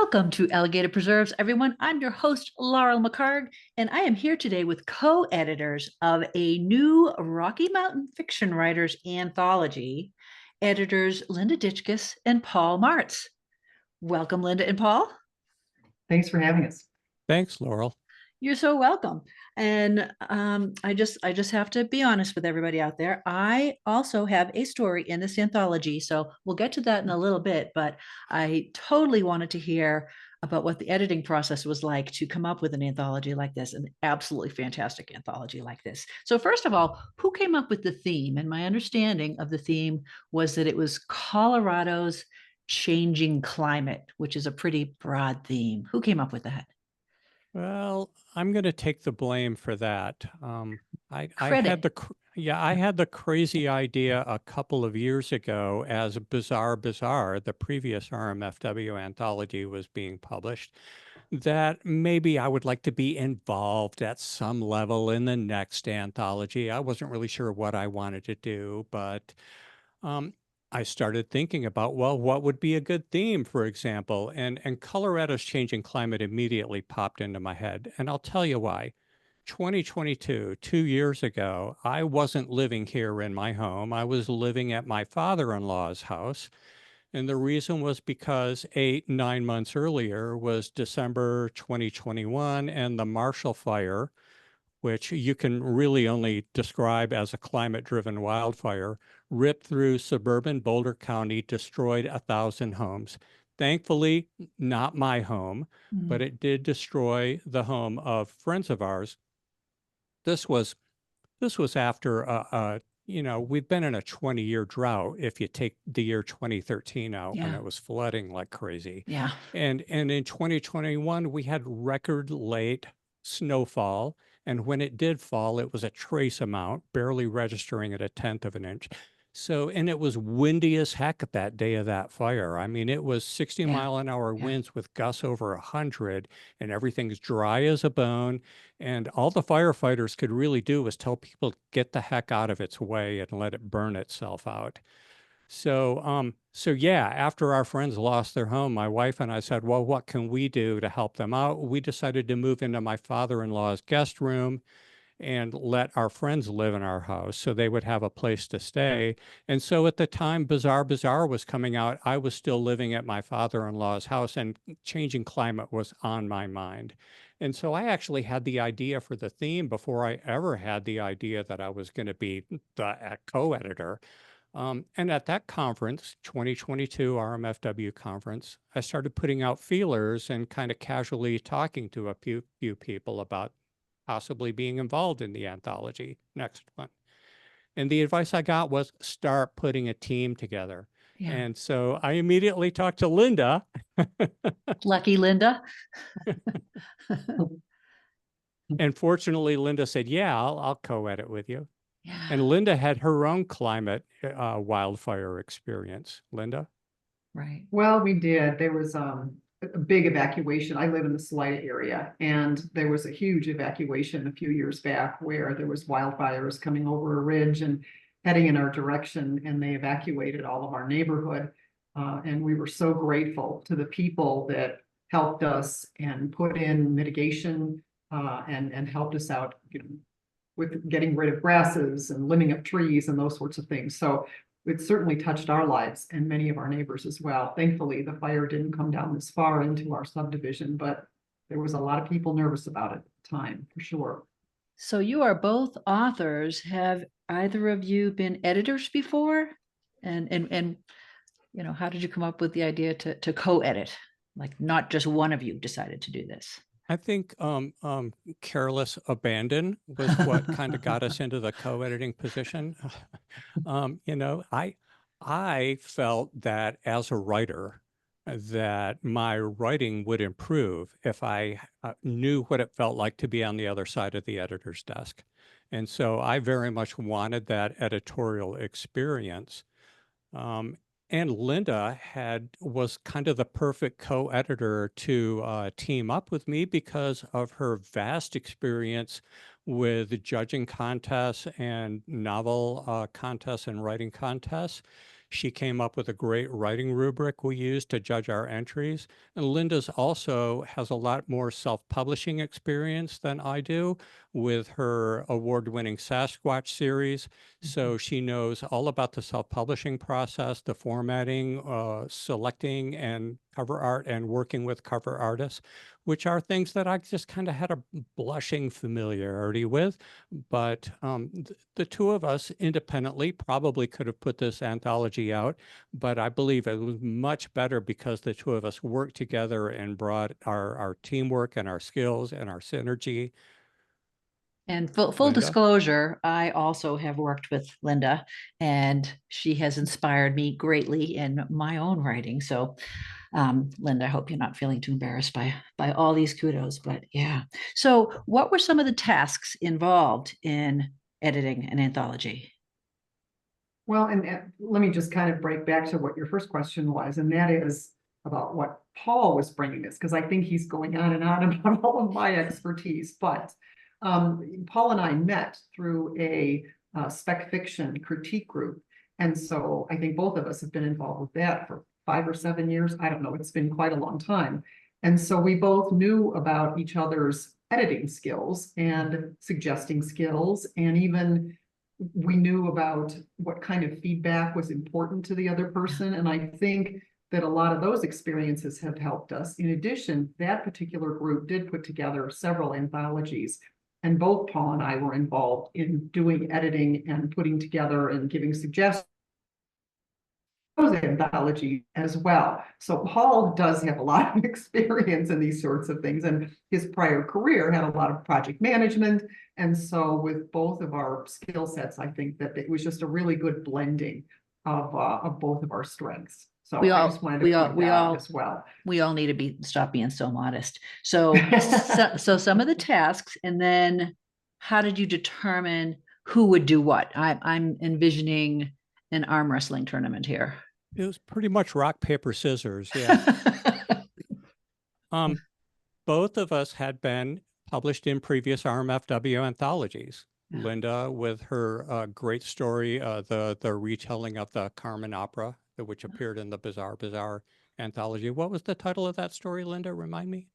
Welcome to Alligator Preserves, everyone. I'm your host, Laurel McHargue, and I am here today with co-editors of a new Rocky Mountain fiction writers anthology, editors Linda Ditchkus and Paul Martz. Welcome, Linda and Paul. Thanks for having us. Thanks, Laurel. You're so welcome. And I just have to be honest with everybody out there. I also have a story in this anthology, so we'll get to that in a little bit. But I totally wanted to hear about what the editing process was like to come up with an anthology like this, an absolutely fantastic anthology like this. So first of all, who came up with the theme? And my understanding of the theme was that it was Colorado's changing climate, which is a pretty broad theme. Who came up with that? Well, I'm going to take the blame for that. I Credit. had the crazy idea a couple of years ago as Bizarre, the previous RMFW anthology was being published, that maybe I would like to be involved at some level in the next anthology. I wasn't really sure what I wanted to do, but um, I started thinking about, well, what would be a good theme, for example? And Colorado's changing climate immediately popped into my head. And I'll tell you why. 2022, 2 years ago, I wasn't living here in my home. I was living at my father-in-law's house. And the reason was because 9 months earlier was December 2021 and the Marshall Fire, which you can really only describe as a climate-driven wildfire, ripped through suburban Boulder County, destroyed 1,000 homes. Thankfully, not my home, but it did destroy the home of friends of ours. This was after we've been in a 20-year drought if you take the year 2013 out when Yeah. it was flooding like crazy. Yeah. And in 2021, we had record late snowfall. And when it did fall, it was a trace amount, barely registering at 1/10 of an inch. So, and it was windy as heck that day of that fire. I mean, it was 60 Yeah. mile an hour Yeah. winds with gusts over 100, and everything's dry as a bone. And all the firefighters could really do was tell people, get the heck out of its way and let it burn itself out. So yeah, after our friends lost their home, my wife and I said, well, what can we do to help them out? We decided to move into my father-in-law's guest room and let our friends live in our house so they would have a place to stay. And so at the time Bizarre was coming out, I was still living at my father-in-law's house and changing climate was on my mind. And so I actually had the idea for the theme before I ever had the idea that I was going to be the co-editor. And at that conference, 2022 RMFW conference, I started putting out feelers and kind of casually talking to a few people about possibly being involved in the anthology next one. And the advice I got was start putting a team together. Yeah. And so I immediately talked to Linda. Lucky Linda. And fortunately, Linda said, yeah, I'll co-edit with you. Yeah. And Linda had her own climate wildfire experience. Linda? Right. Well, we did. There was a big evacuation. I live in the Salida area, and there was a huge evacuation a few years back where there was wildfires coming over a ridge and heading in our direction, and they evacuated all of our neighborhood. And we were so grateful to the people that helped us and put in mitigation and helped us out, with getting rid of grasses and limbing up trees and those sorts of things. So it certainly touched our lives and many of our neighbors as well. Thankfully, the fire didn't come down this far into our subdivision, but there was a lot of people nervous about it at the time, for sure. So you are both authors. Have either of you been editors before? And how did you come up with the idea to co-edit? Like not just one of you decided to do this. I think careless abandon was what kind of got us into the co-editing position. I felt that as a writer, that my writing would improve if I knew what it felt like to be on the other side of the editor's desk. And so I very much wanted that editorial experience. And Linda was kind of the perfect co-editor to team up with me because of her vast experience with judging contests and novel contests and writing contests. She came up with a great writing rubric we use to judge our entries. And Linda's also has a lot more self-publishing experience than I do with her award-winning Sasquatch series. So she knows all about the self-publishing process, the formatting, selecting and cover art and working with cover artists, which are things that I just kind of had a blushing familiarity with. But the two of us independently probably could have put this anthology out, but I believe it was much better because the two of us worked together and brought our teamwork and our skills and our synergy. And full Linda? disclosure, I also have worked with Linda, and she has inspired me greatly in my own writing. So, Linda, I hope you're not feeling too embarrassed by all these kudos. But yeah. So, what were some of the tasks involved in editing an anthology? Well, and let me just kind of break back to what your first question was, and that is about what Paul was bringing this, because I think he's going on and on about all of my expertise. But Paul and I met through a spec fiction critique group, and so I think both of us have been involved with that for 5 or 7 years. I don't know; it's been quite a long time. And so we both knew about each other's editing skills and suggesting skills, and even we knew about what kind of feedback was important to the other person. And I think that a lot of those experiences have helped us. In addition, that particular group did put together several anthologies. And both Paul and I were involved in doing editing and putting together and giving suggestions anthology as well. So Paul does have a lot of experience in these sorts of things, and his prior career had a lot of project management. And so with both of our skill sets, I think that it was just a really good blending of both of our strengths. So We I all, just wanted to we all, point we that out all, as well. we all need to stop being so modest. So some of the tasks, and then how did you determine who would do what? I'm envisioning an arm wrestling tournament here. It was pretty much rock, paper, scissors. Yeah. Um, both of us had been published in previous RMFW anthologies. Yeah. Linda with her great story, the retelling of the Carmen opera, which appeared in the Bizarre Bizarre anthology. What was the title of that story, Linda? Remind me.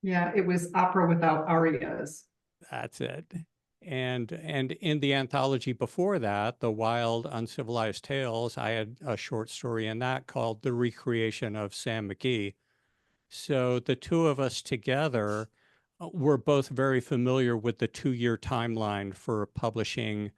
Yeah, it was opera without arias. That's it. And in the anthology before that, The Wild Uncivilized Tales, I had a short story in that called The Recreation of Sam McGee. So the two of us together were both very familiar with the 2-year timeline for publishing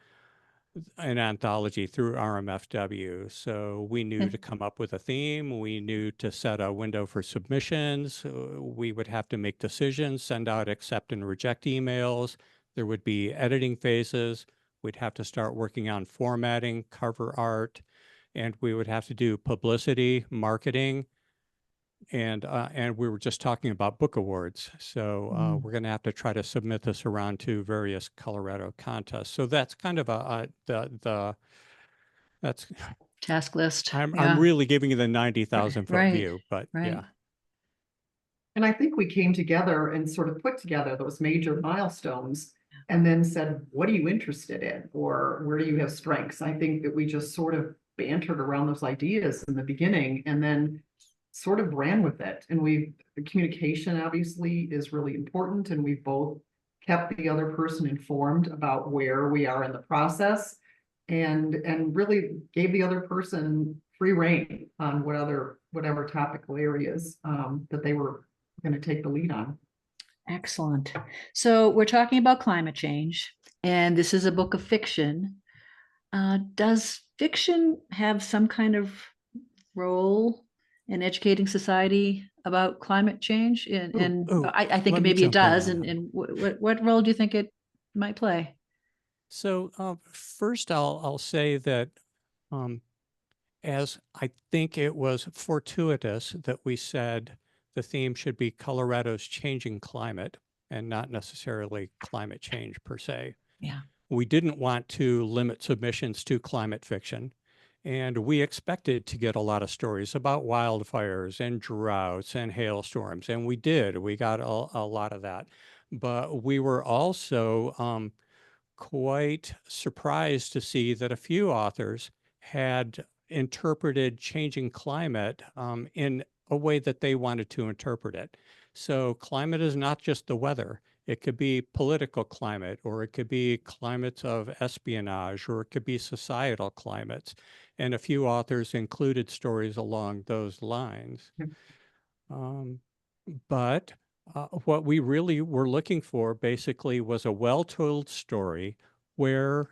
an anthology through RMFW. So we knew to come up with a theme. We knew to set a window for submissions. We would have to make decisions, send out accept and reject emails. There would be editing phases. We'd have to start working on formatting, cover art, and we would have to do publicity, marketing, and we were just talking about book awards. So we're going to have to try to submit this around to various Colorado contests. So that's kind of that's Task list. I'm Yeah. really giving you the 90,000 foot Right. view, but Right. yeah. And I think we came together and sort of put together those major milestones and then said, what are you interested in? Or where do you have strengths? I think that we just sort of bantered around those ideas in the beginning and then sort of ran with it. And the communication obviously is really important. And we've both kept the other person informed about where we are in the process and really gave the other person free rein on whatever topical areas that they were going to take the lead on. Excellent. So we're talking about climate change, and this is a book of fiction. Does fiction have some kind of role in educating society about climate change? And I think let me maybe it jump in does. on that. And what role do you think it might play? So first, I'll say that as I think it was fortuitous that we said the theme should be Colorado's changing climate and not necessarily climate change per se. Yeah. We didn't want to limit submissions to climate fiction. And we expected to get a lot of stories about wildfires and droughts and hailstorms. And we did. We got a lot of that. But we were also quite surprised to see that a few authors had interpreted changing climate in a way that they wanted to interpret it. So climate is not just the weather. It could be political climate, or it could be climates of espionage, or it could be societal climates. And a few authors included stories along those lines. Um, but what we really were looking for basically was a well-told story where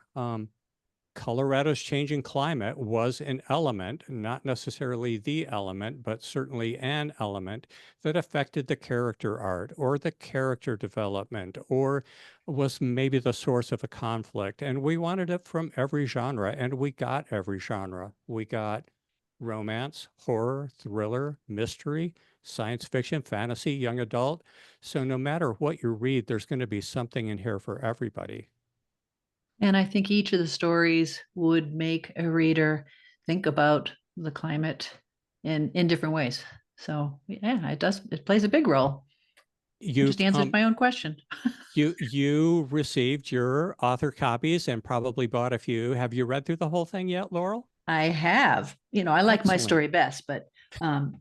Colorado's changing climate was an element, not necessarily the element, but certainly an element that affected the character art or the character development or was maybe the source of a conflict. And we wanted it from every genre, and we got every genre. We got romance, horror, thriller, mystery, science fiction, fantasy, young adult. So no matter what you read, there's going to be something in here for everybody. And I think each of the stories would make a reader think about the climate in different ways. So yeah, it plays a big role. I You just answered my own question. you received your author copies and probably bought a few. Have you read through the whole thing yet, Laurel? I have, I like my Excellent. story best, but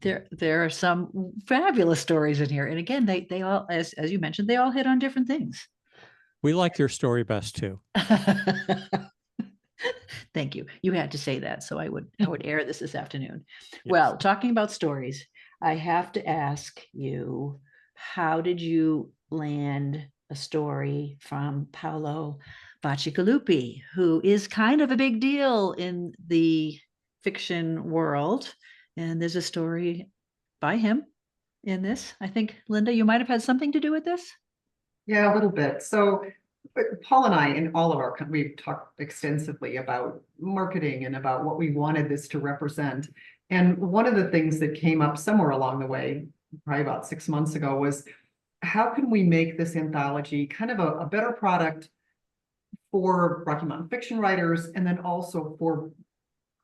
there are some fabulous stories in here. And again, they all, as you mentioned, they all hit on different things. We like your story best too. Thank you. You had to say that, so I would air this afternoon. Yes. Well, talking about stories, I have to ask you, how did you land a story from Paolo Bacigalupi, who is kind of a big deal in the fiction world? And there's a story by him in this. I think, Linda, you might have had something to do with this. Yeah, a little bit. So Paul and I, in all of our, we've talked extensively about marketing and about what we wanted this to represent. And one of the things that came up somewhere along the way, probably about 6 months ago, was how can we make this anthology kind of a better product for Rocky Mountain fiction writers, and then also for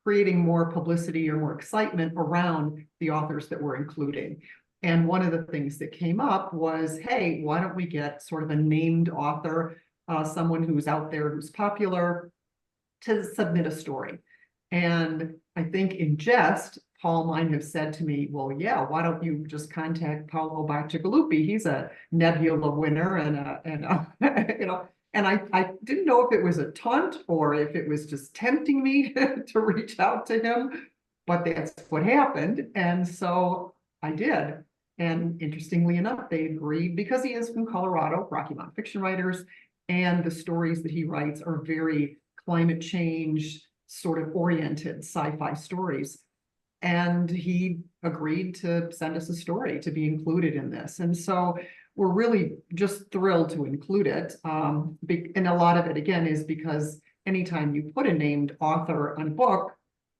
creating more publicity or more excitement around the authors that we're including. And one of the things that came up was, hey, why don't we get sort of a named author, someone who's out there who's popular, to submit a story. And I think in jest, Paul might have said to me, well, yeah, why don't you just contact Paolo Bacigalupi? He's a Nebula winner and I didn't know if it was a taunt or if it was just tempting me to reach out to him, but that's what happened. And so I did. And interestingly enough, they agreed because he is from Colorado, Rocky Mountain fiction writers, and the stories that he writes are very climate change sort of oriented sci-fi stories. And he agreed to send us a story to be included in this. And so we're really just thrilled to include it. And a lot of it, again, is because anytime you put a named author on a book,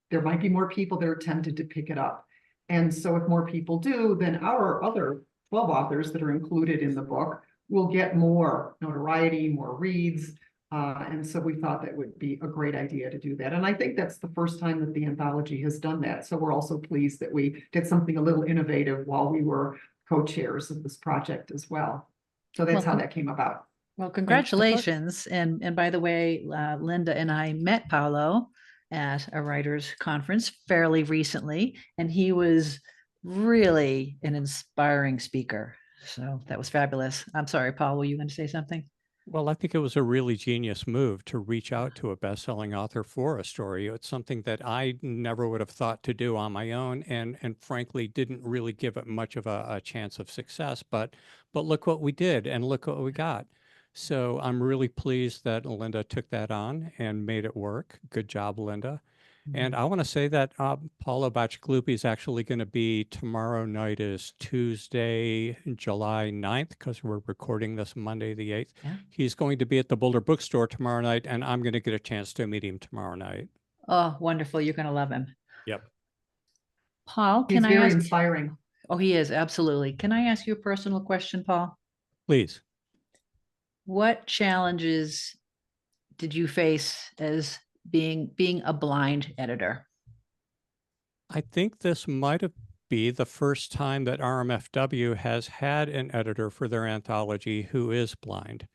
there might be more people that are tempted to pick it up. And so if more people do, then our other 12 authors that are included in the book will get more notoriety, more reads. And so we thought that would be a great idea to do that. And I think that's the first time that the anthology has done that. So we're also pleased that we did something a little innovative while we were co-chairs of this project as well. So that's how that came about. Well, congratulations. And by the way, Linda and I met Paolo at a writers conference fairly recently, and he was really an inspiring speaker. So that was fabulous. I'm sorry, Paul, were you going to say something? Well, I think it was a really genius move to reach out to a best-selling author for a story. It's something that I never would have thought to do on my own, and frankly didn't really give it much of a chance of success. But look what we did, and look what we got. So I'm really pleased that Linda took that on and made it work. Good job, Linda. And I want to say that Paolo Bacigalupi is actually going to be tomorrow night is Tuesday, July 9th, because we're recording this Monday, the 8th. Yeah. He's going to be at the Boulder Bookstore tomorrow night, and I'm going to get a chance to meet him tomorrow night. Oh, wonderful. You're going to love him. Yep. Paul, He's can I very ask? inspiring. Oh, he is. Absolutely. Can I ask you a personal question, Paul? Please. What challenges did you face as being a blind editor? I think this might have be the first time that RMFW has had an editor for their anthology who is blind.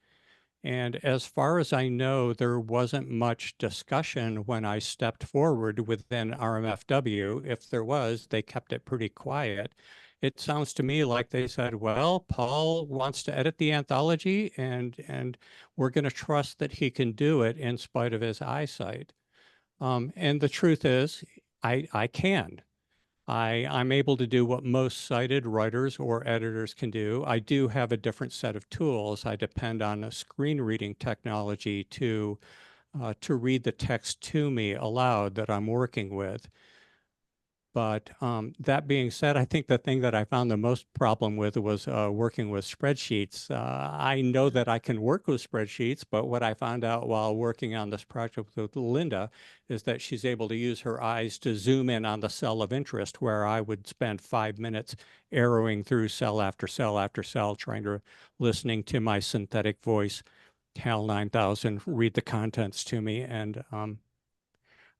And as far as I know, there wasn't much discussion when I stepped forward within RMFW. If there was, they kept it pretty quiet. It sounds to me like they said, well, Paul wants to edit the anthology, and we're going to trust that he can do it in spite of his eyesight. And the truth is, I can. I'm able to do what most sighted writers or editors can do. I do have a different set of tools. I depend on a screen reading technology to read the text to me aloud that I'm working with. But that being said, I think the thing that I found the most problem with was working with spreadsheets. I know that I can work with spreadsheets, but what I found out while working on this project with Linda is that she's able to use her eyes to zoom in on the cell of interest, where I would spend 5 minutes arrowing through cell after cell after cell, listening to my synthetic voice, HAL 9000, read the contents to me. And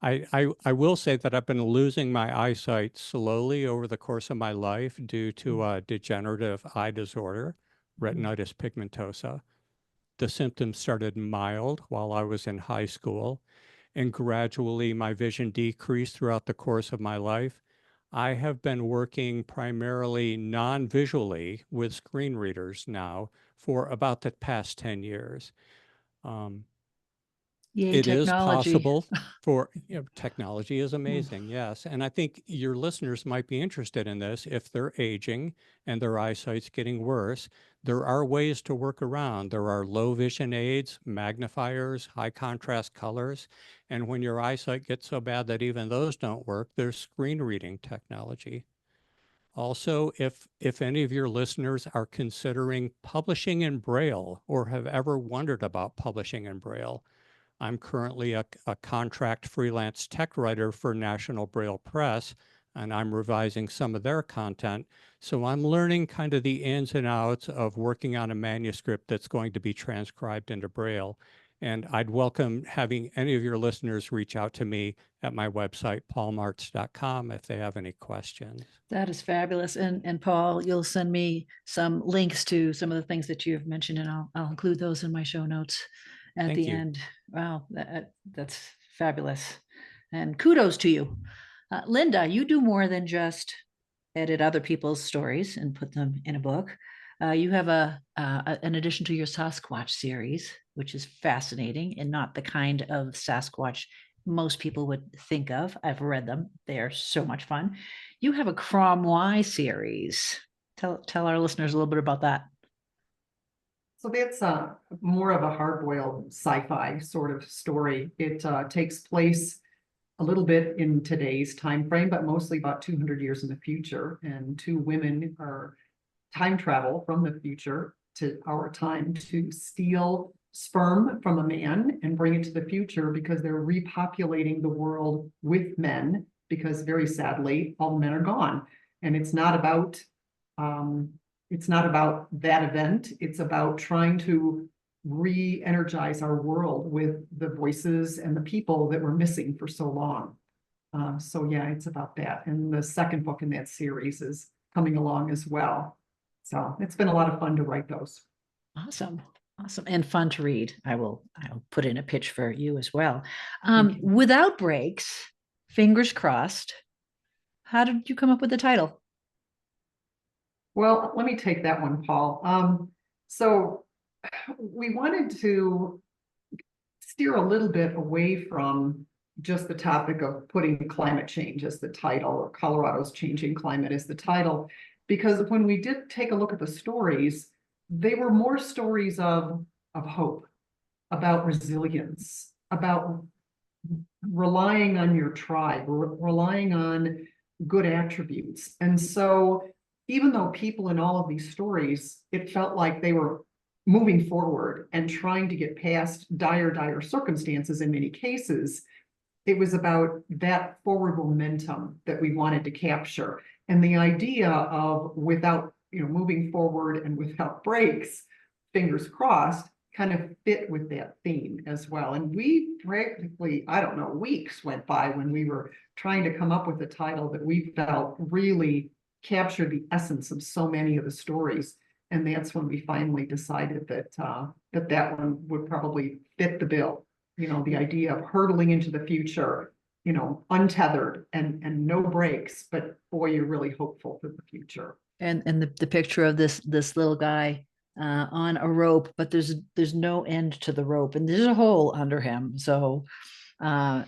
I will say that I've been losing my eyesight slowly over the course of my life due to a degenerative eye disorder, retinitis pigmentosa. The symptoms started mild while I was in high school, and gradually my vision decreased throughout the course of my life. I have been working primarily non-visually with screen readers now for about the past 10 years. Yay, It is technology. possible for, technology is amazing, yes. And I think your listeners might be interested in this. If they're aging and their eyesight's getting worse, there are ways to work around. There are low vision aids, magnifiers, high contrast colors. And when your eyesight gets so bad that even those don't work, there's screen reading technology. Also, if any of your listeners are considering publishing in Braille or have ever wondered about publishing in Braille, I'm currently a contract freelance tech writer for National Braille Press, and I'm revising some of their content. So I'm learning kind of the ins and outs of working on a manuscript that's going to be transcribed into Braille. And I'd welcome having any of your listeners reach out to me at my website, paulmartz.com, if they have any questions. That is fabulous. And Paul, you'll send me some links to some of the things that you've mentioned, and I'll include those in my show notes at Thank the you. end. Wow, that's fabulous. And kudos to you. Linda, you do more than just edit other people's stories and put them in a book. You have an addition to your Sasquatch series, which is fascinating and not the kind of Sasquatch most people would think of. I've read them. They are so much fun. You have a Cromwell series. Tell our listeners a little bit about that. So that's more of a hard-boiled sci-fi sort of story. It takes place a little bit in today's time frame, but mostly about 200 years in the future. And two women are time travel from the future to our time to steal sperm from a man and bring it to the future because they're repopulating the world with men, because very sadly, all the men are gone. And it's not about that event. It's about trying to re-energize our world with the voices and the people that were missing for so long. So yeah, it's about that. And the second book in that series is coming along as well. So it's been a lot of fun to write those. Awesome. Awesome. And fun to read. I'll put in a pitch for you as well. Thank you. Without breaks, fingers crossed. How did you come up with the title? Well, let me take that one, Paul. So we wanted to steer a little bit away from just the topic of putting climate change as the title, or Colorado's changing climate as the title, because when we did take a look at the stories, they were more stories of hope, about resilience, about relying on your tribe, relying on good attributes. And so even though people in all of these stories, it felt like they were moving forward and trying to get past dire circumstances in many cases, it was about that forward momentum that we wanted to capture. And the idea of without, moving forward and without breaks, fingers crossed, kind of fit with that theme as well. And we practically, I don't know, weeks went by when we were trying to come up with a title that we felt really captured the essence of so many of the stories. And that's when we finally decided that, that one would probably fit the bill. You know, the idea of hurtling into the future, you know, untethered and no brakes, but boy, you're really hopeful for the future. And the picture of this little guy on a rope, but there's no end to the rope, and there's a hole under him. So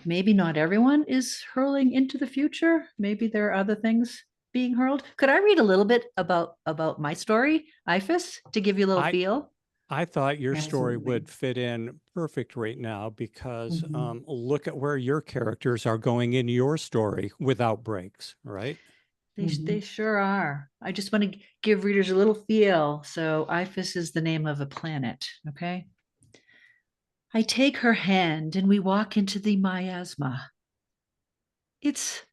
maybe not everyone is hurling into the future. Maybe there are other things being hurled. Could I read a little bit about my story, IFAS, to give you a little I feel? I thought your story Absolutely. would fit in perfect right now because Mhm. look at where your characters are going in your story without breaks, right? They Mhm. sure are. I just want to give readers a little feel. So IFAS is the name of a planet. Okay. I take her hand and we walk into the miasma. It's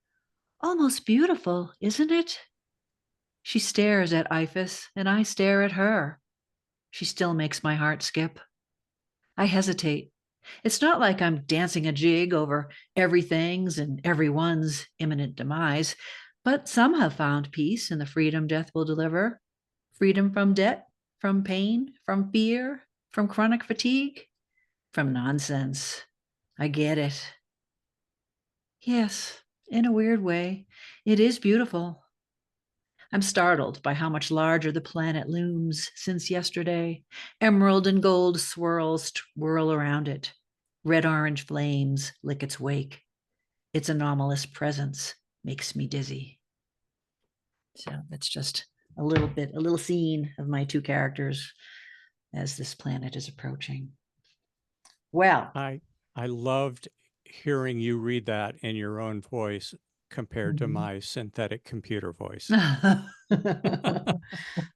almost beautiful, isn't it? She stares at IFAS and I stare at her. She still makes my heart skip. I hesitate. It's not like I'm dancing a jig over everything's and everyone's imminent demise, but some have found peace in the freedom death will deliver. Freedom from debt, from pain, from fear, from chronic fatigue, from nonsense. I get it. Yes, in a weird way, it is beautiful. I'm startled by how much larger the planet looms since yesterday. Emerald and gold swirls whirl around it. Red orange flames lick its wake. Its anomalous presence makes me dizzy. So that's just a little scene of my two characters as this planet is approaching. Well, I I loved hearing you read that in your own voice compared to Mhm. my synthetic computer voice.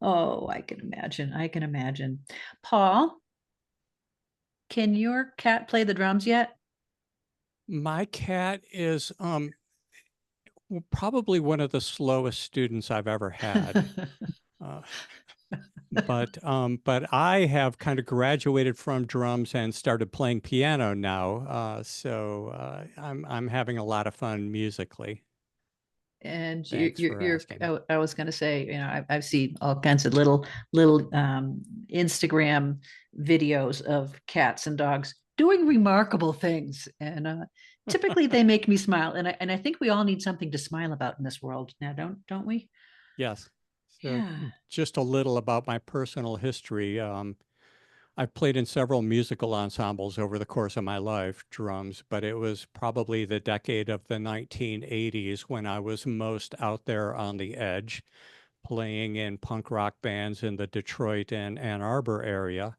oh, I can imagine. I can imagine. Paul, can your cat play the drums yet? My cat is probably one of the slowest students I've ever had. Uh, but I have kind of graduated from drums and started playing piano now. So I'm having a lot of fun musically. And Thanks for you're asking. I was going to say, you know, I've seen all kinds of little Instagram videos of cats and dogs doing remarkable things, and typically they make me smile. And I think we all need something to smile about in this world now, don't we? Yes. So Yeah. just a little about my personal history. I've played in several musical ensembles over the course of my life, drums, but it was probably the decade of the 1980s when I was most out there on the edge, playing in punk rock bands in the Detroit and Ann Arbor area.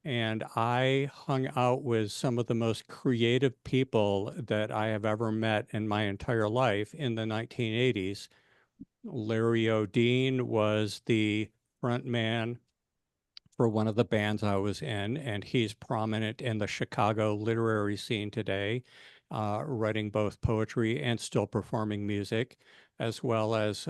And I hung out with some of the most creative people that I have ever met in my entire life in the 1980s. Larry O'Dean was the front man for one of the bands I was in, and he's prominent in the Chicago literary scene today, writing both poetry and still performing music, as well as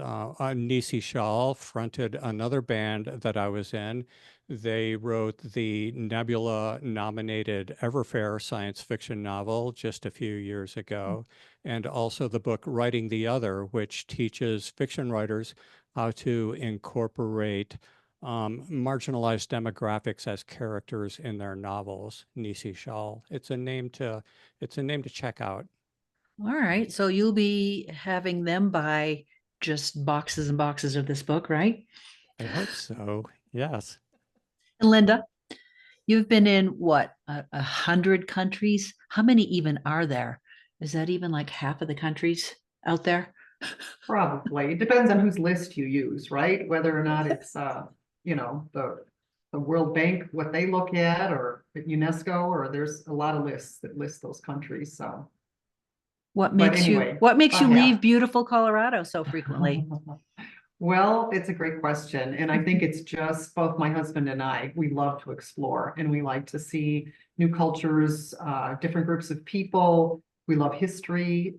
Nisi Shawl fronted another band that I was in. They wrote the Nebula-nominated Everfair science fiction novel just a few years ago, and also the book Writing the Other, which teaches fiction writers how to incorporate marginalized demographics as characters in their novels. Nisi Shawl. It's a name to check out. All right. So you'll be having them buy just boxes and boxes of this book, right? I hope so. Yes. And Linda, you've been in what, 100 countries? How many even are there? Is that even like half of the countries out there? Probably. It depends on whose list you use, right? Whether or not it's, you know, the World Bank, what they look at, or UNESCO, or there's a lot of lists that list those countries, so. But anyway, What makes you about leave half. beautiful Colorado so frequently? Well, it's a great question, and I think it's just both my husband and I, we love to explore and we like to see new cultures, different groups of people. We love history.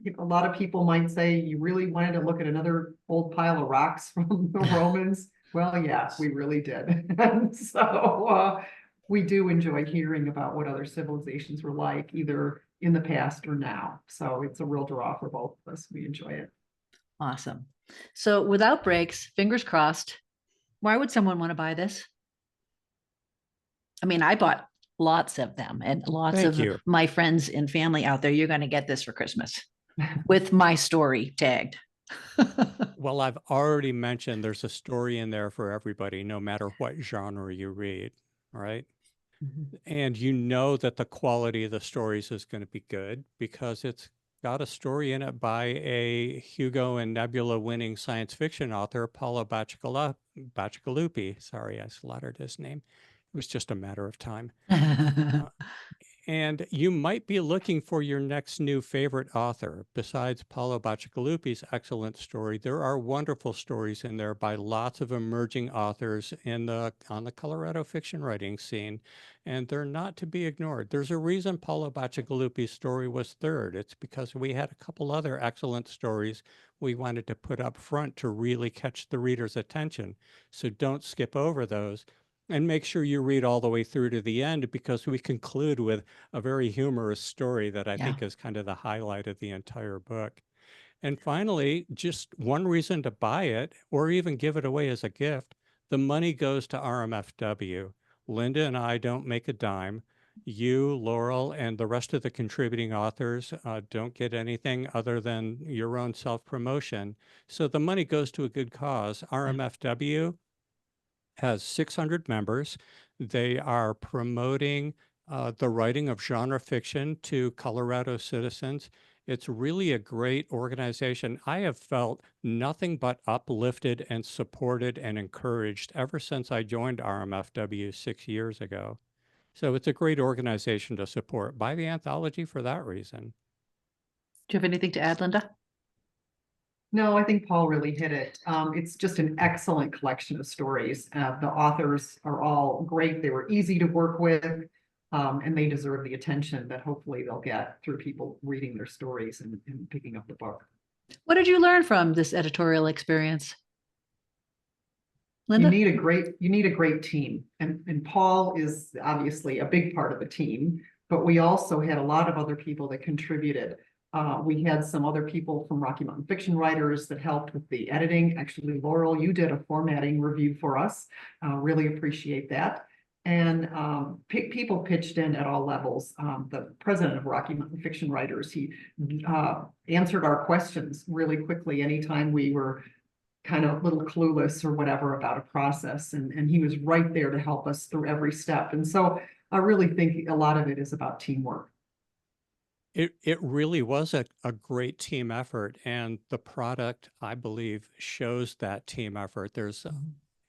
You know, a lot of people might say you really wanted to look at another old pile of rocks from the Romans. Well, yeah, we really did. And so we do enjoy hearing about what other civilizations were like, either in the past or now. So it's a real draw for both of us. We enjoy it. Awesome. So without breaks, fingers crossed, Why would someone want to buy this? I mean, I bought lots of them and lots Thank of you. my friends and family out there. You're going to get this for Christmas with my story tagged. Well, I've already mentioned there's a story in there for everybody, no matter what genre you read, right? Mhm. And you know that the quality of the stories is going to be good because it's got a story in it by a Hugo and Nebula winning science fiction author, Paolo Bacigalupi. Sorry, I slaughtered his name. It was just a matter of time. Uh, And you might be looking for your next new favorite author. Besides Paolo Bacigalupi's excellent story, there are wonderful stories in there by lots of emerging authors on the Colorado fiction writing scene, and they're not to be ignored. There's a reason Paolo Bacigalupi's story was third. It's because we had a couple other excellent stories we wanted to put up front to really catch the reader's attention. So don't skip over those. And make sure you read all the way through to the end because we conclude with a very humorous story that I Yeah. think is kind of the highlight of the entire book. And finally, just one reason to buy it or even give it away as a gift, the money goes to RMFW. Linda and I don't make a dime. You, Laurel, and the rest of the contributing authors don't get anything other than your own self-promotion. So the money goes to a good cause. RMFW has 600 members. They are promoting the writing of genre fiction to Colorado citizens. It's really a great organization. I have felt nothing but uplifted and supported and encouraged ever since I joined RMFW 6 years ago. So it's a great organization to support. Buy the anthology for that reason. Do you have anything to add, Linda? No, I think Paul really hit it. It's just an excellent collection of stories. The authors are all great. They were easy to work with, and they deserve the attention that hopefully they'll get through people reading their stories and picking up the book. What did you learn from this editorial experience? You Linda? need a great team. And Paul is obviously a big part of the team, but we also had a lot of other people that contributed. We had some other people from Rocky Mountain Fiction Writers that helped with the editing. Actually, Laurel, you did a formatting review for us. Really appreciate that. And people pitched in at all levels. The president of Rocky Mountain Fiction Writers, he answered our questions really quickly anytime we were kind of a little clueless or whatever about a process. And he was right there to help us through every step. And so I really think a lot of it is about teamwork. It really was a great team effort, and the product, I believe, shows that team effort.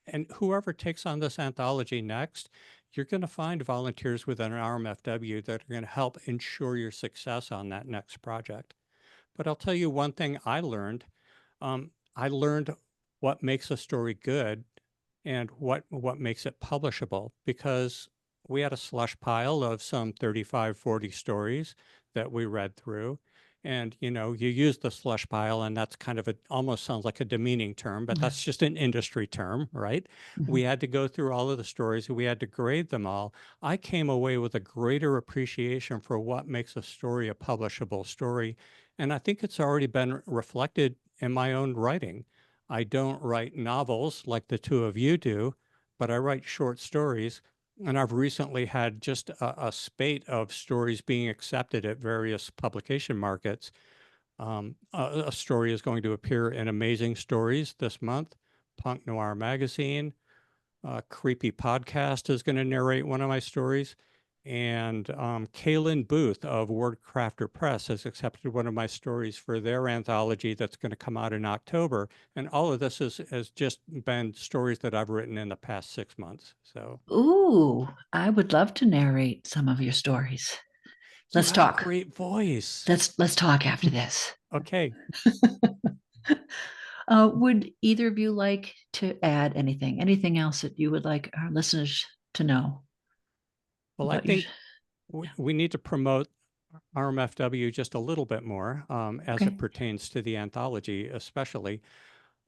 And whoever takes on this anthology next, you're going to find volunteers within RMFW that are going to help ensure your success on that next project. But I'll tell you one thing I learned. I learned what makes a story good and what makes it publishable because we had a slush pile of some 35, 40 stories that we read through. And, you know, you use the slush pile, and that's kind of almost sounds like a demeaning term, but that's just an industry term, right? We had to go through all of the stories, we had to grade them all. I came away with a greater appreciation for what makes a story a publishable story. And I think it's already been reflected in my own writing. I don't write novels like the two of you do, but I write short stories. And I've recently had just a spate of stories being accepted at various publication markets. A story is going to appear in Amazing Stories this month. Punk Noir Magazine, Creepy Podcast is going to narrate one of my stories. And Kaylin Booth of Wordcrafter Press has accepted one of my stories for their anthology that's going to come out in October. And all of this has just been stories that I've written in the past 6 months. So Ooh, I would love to narrate some of your stories. you Let's have a talk. great voice. Let's talk after this. Okay. Would either of you like to add anything? Anything else that you would like our listeners to know Well, I about your? think we need to promote RMFW just a little bit more as Okay. it pertains to the anthology, especially.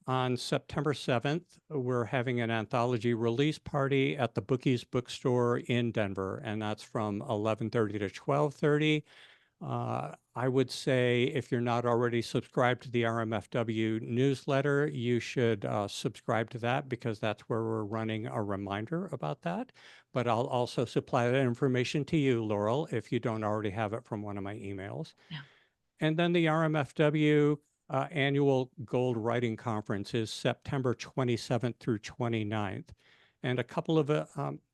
On September 7th, we're having an anthology release party at the Bookies Bookstore in Denver, and that's from 11:30 to 12:30. I would say if you're not already subscribed to the RMFW newsletter, you should subscribe to that, because that's where we're running a reminder about that. But I'll also supply that information to you, Laurel, if you don't already have it from one of my emails. Yeah. And then the RMFW annual Gold Writing Conference is September 27th through 29th. And a couple of,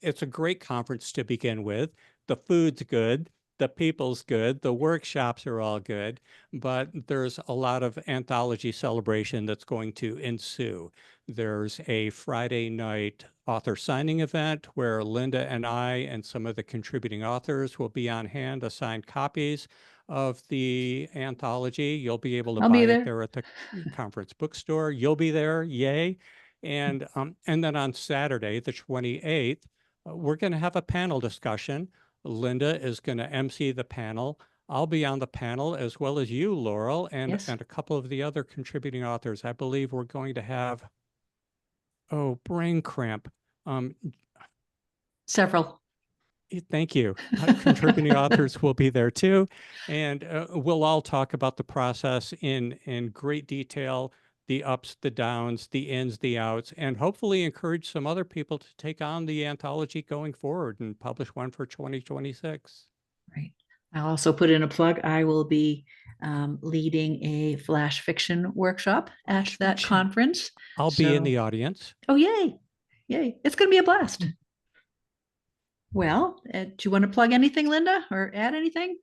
it's a great conference to begin with. The food's good, the people's good, the workshops are all good, but there's a lot of anthology celebration that's going to ensue. There's a Friday night author signing event where Linda and I and some of the contributing authors will be on hand to sign copies of the anthology. You'll be able to I'll buy be it there. there at the conference bookstore. You'll be there, yay. And then on Saturday, the 28th, we're going to have a panel discussion. Linda is going to MC the panel. I'll be on the panel, as well as you, Laurel, and Yes. a couple of the other contributing authors. I believe we're going to have, oh, brain cramp. Several. Thank you. Contributing authors will be there too. And we'll all talk about the process in great detail, the ups, the downs, the ins, the outs, and hopefully encourage some other people to take on the anthology going forward and publish one for 2026. Right. I'll also put in a plug. I will be leading a flash fiction workshop at Flash that fiction. conference. I'll be in So- the audience. Oh, yay. Yay. It's going to be a blast. Well, do you want to plug anything, Linda, or add anything?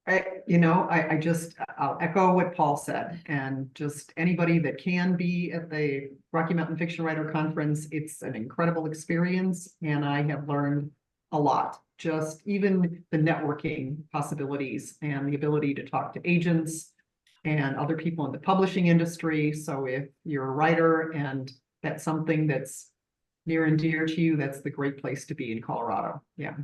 I'll echo what Paul said, and just anybody that can be at the Rocky Mountain Fiction Writer Conference, it's an incredible experience, and I have learned a lot. Just even the networking possibilities and the ability to talk to agents and other people in the publishing industry. So if you're a writer and that's something that's near and dear to you, that's the great place to be in Colorado. Yeah.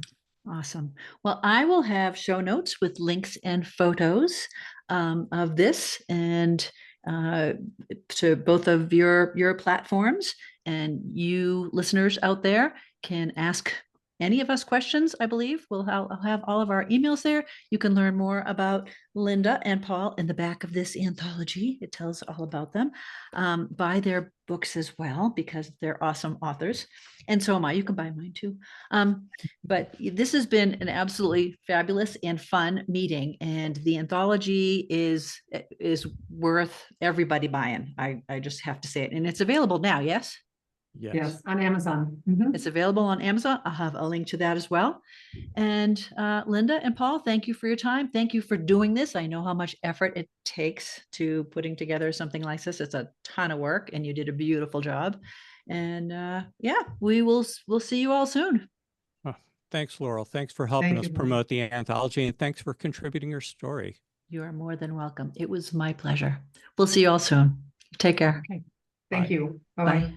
Awesome. Well, I will have show notes with links and photos of this and to both of your platforms. And you listeners out there can ask any of us questions. I believe I'll have all of our emails there. You can learn more about Linda and Paul in the back of this anthology. It tells all about them. Buy their books as well, because they're awesome authors. And so am I. You can buy mine too. But this has been an absolutely fabulous and fun meeting, and the anthology is worth everybody buying. I just have to say it, and it's available now. Yes. Yes, on Amazon. Mhm. It's available on Amazon. I'll have a link to that as well. And Linda and Paul, thank you for your time. Thank you for doing this. I know how much effort it takes to putting together something like this. It's a ton of work, and you did a beautiful job. And yeah, we'll see you all soon. Oh, thanks, Laurel. Thanks for helping Thank us you. promote the anthology, and thanks for contributing your story. You are more than welcome. It was my pleasure. We'll see you all soon. Take care. Okay. Thank Bye. you. Bye-bye. Bye.